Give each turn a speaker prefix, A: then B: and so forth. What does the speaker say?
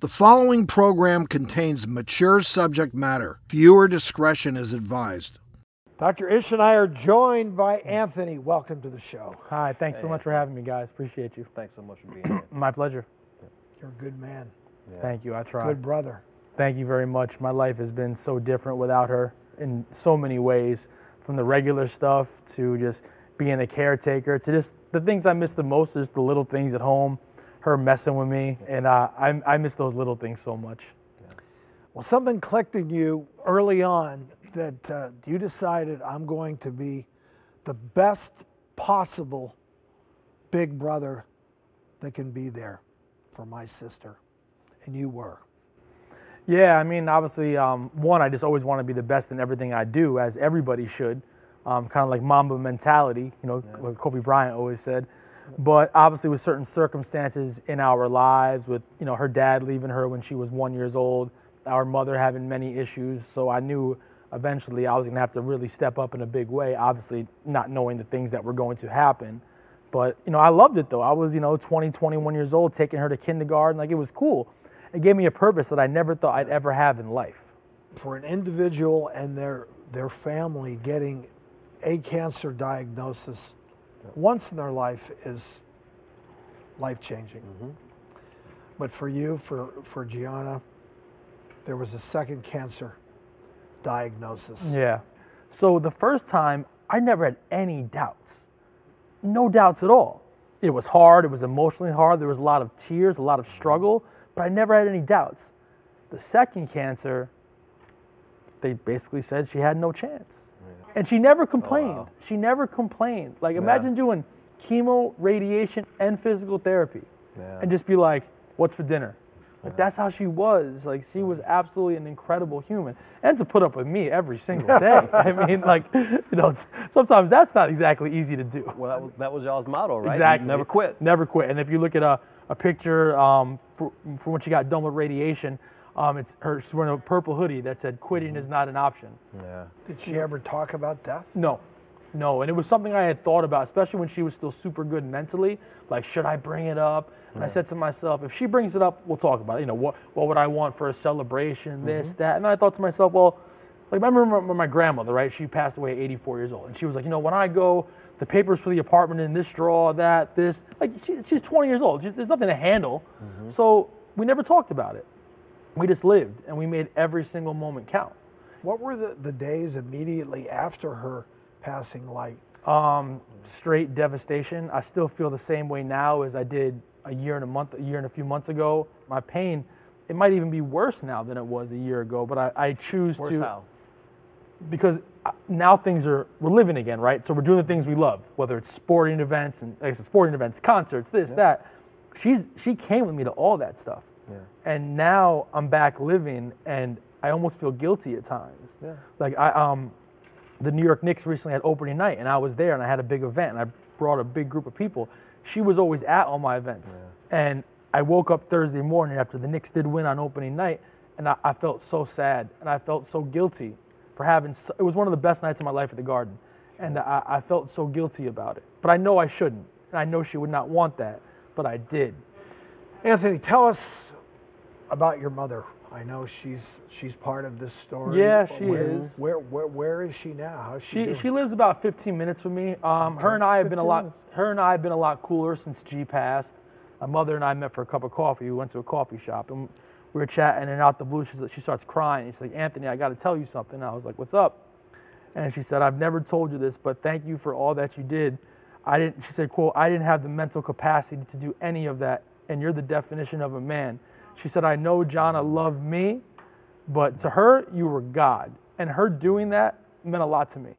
A: The following program contains mature subject matter. Viewer discretion is advised. Dr. Ish and I are joined by Anthony. Welcome to the show.
B: Hi, thanks so much for having me, guys. Appreciate you.
C: Thanks so much for being here.
B: My pleasure.
A: You're a good man.
C: Yeah.
B: Thank you, I try.
A: Good brother.
B: Thank you very much. My life has been so different without her in so many ways, from the regular stuff to just being a caretaker to just the things I miss the most is the little things at home, her messing with me, and I miss those little things so much.
A: Well, something clicked in you early on that you decided I'm going to be the best possible big brother that can be there for my sister, and you were.
B: Yeah, I mean, obviously, one, I just always want to be the best in everything I do, as everybody should, kind of like Mamba mentality, you know, what Kobe Bryant always said. But obviously with certain circumstances in our lives, with, you know, her dad leaving her when she was 1 year old, our mother having many issues, so I knew eventually I was going to have to really step up in a big way, obviously not knowing the things that were going to happen. But, you know, I loved it though. I was, 20, 21 years old, taking her to kindergarten. Like, it was cool. It gave me a purpose that I never thought I'd ever have in life.
A: For an individual and their family getting a cancer diagnosis once in their life is life-changing. Mm-hmm. But for you, for Gianna, there was a second cancer diagnosis.
B: Yeah. So the first time, I never had any doubts. No doubts at all. It was hard. It was emotionally hard. There was a lot of tears, a lot of struggle, but I never had any doubts. The second cancer, they basically said she had no chance. And she never complained. Oh, wow. She never complained. Like, imagine doing chemo, radiation, and physical therapy. And just be like, what's for dinner? Like, that's how she was. Like, she was absolutely an incredible human. And to put up with me every single day. I mean, like, sometimes that's not exactly easy to do.
C: Well, that was y'all's motto, right?
B: Exactly.
C: You never quit.
B: Never quit. And if you look at a picture for when she got done with radiation, she's wearing a purple hoodie that said, "Quitting is not an option."
A: Yeah. Did she ever talk about death?
B: No. And it was something I had thought about, especially when she was still super good mentally. Like, should I bring it up? And I said to myself, if she brings it up, we'll talk about it. What would I want for a celebration, this, that. And then I thought to myself, well, like, I remember my grandmother, right? She passed away at 84 years old. And she was like, when I go, the papers for the apartment in this drawer, that, this. Like, she's 20 years old. There's nothing to handle. So we never talked about it. We just lived, and we made every single moment count.
A: What were the days immediately after her passing like?
B: Straight devastation. I still feel the same way now as I did a year and a few months ago. My pain, it might even be worse now than it was a year ago, but I choose
C: worse
B: to.
C: How?
B: Because now we're living again, right? So we're doing the things we love, whether it's sporting events, concerts, this, that. She came with me to all that stuff. Yeah. And now I'm back living, and I almost feel guilty at times. Yeah. Like, the New York Knicks recently had opening night, and I was there, and I had a big event, and I brought a big group of people. She was always at all my events. Yeah. And I woke up Thursday morning after the Knicks did win on opening night, and I felt so sad, and I felt so guilty for it was one of the best nights of my life at the Garden, and I felt so guilty about it. But I know I shouldn't, and I know she would not want that, but I did.
A: Anthony, tell us about your mother. I know she's part of this story.
B: Yeah, she is.
A: Where is she now? How's she doing?
B: She lives about 15 minutes from me. Her and I have been a lot cooler since G passed. My mother and I met for a cup of coffee. We went to a coffee shop, and we were chatting, and out the blue, she starts crying. She's like, "Anthony, I got to tell you something." I was like, "What's up?" And she said, "I've never told you this, but thank you for all that you did. She said, quote, "I didn't have the mental capacity to do any of that, and you're the definition of a man." She said, "I know Gianna loved me, but to her, you were God." And her doing that meant a lot to me.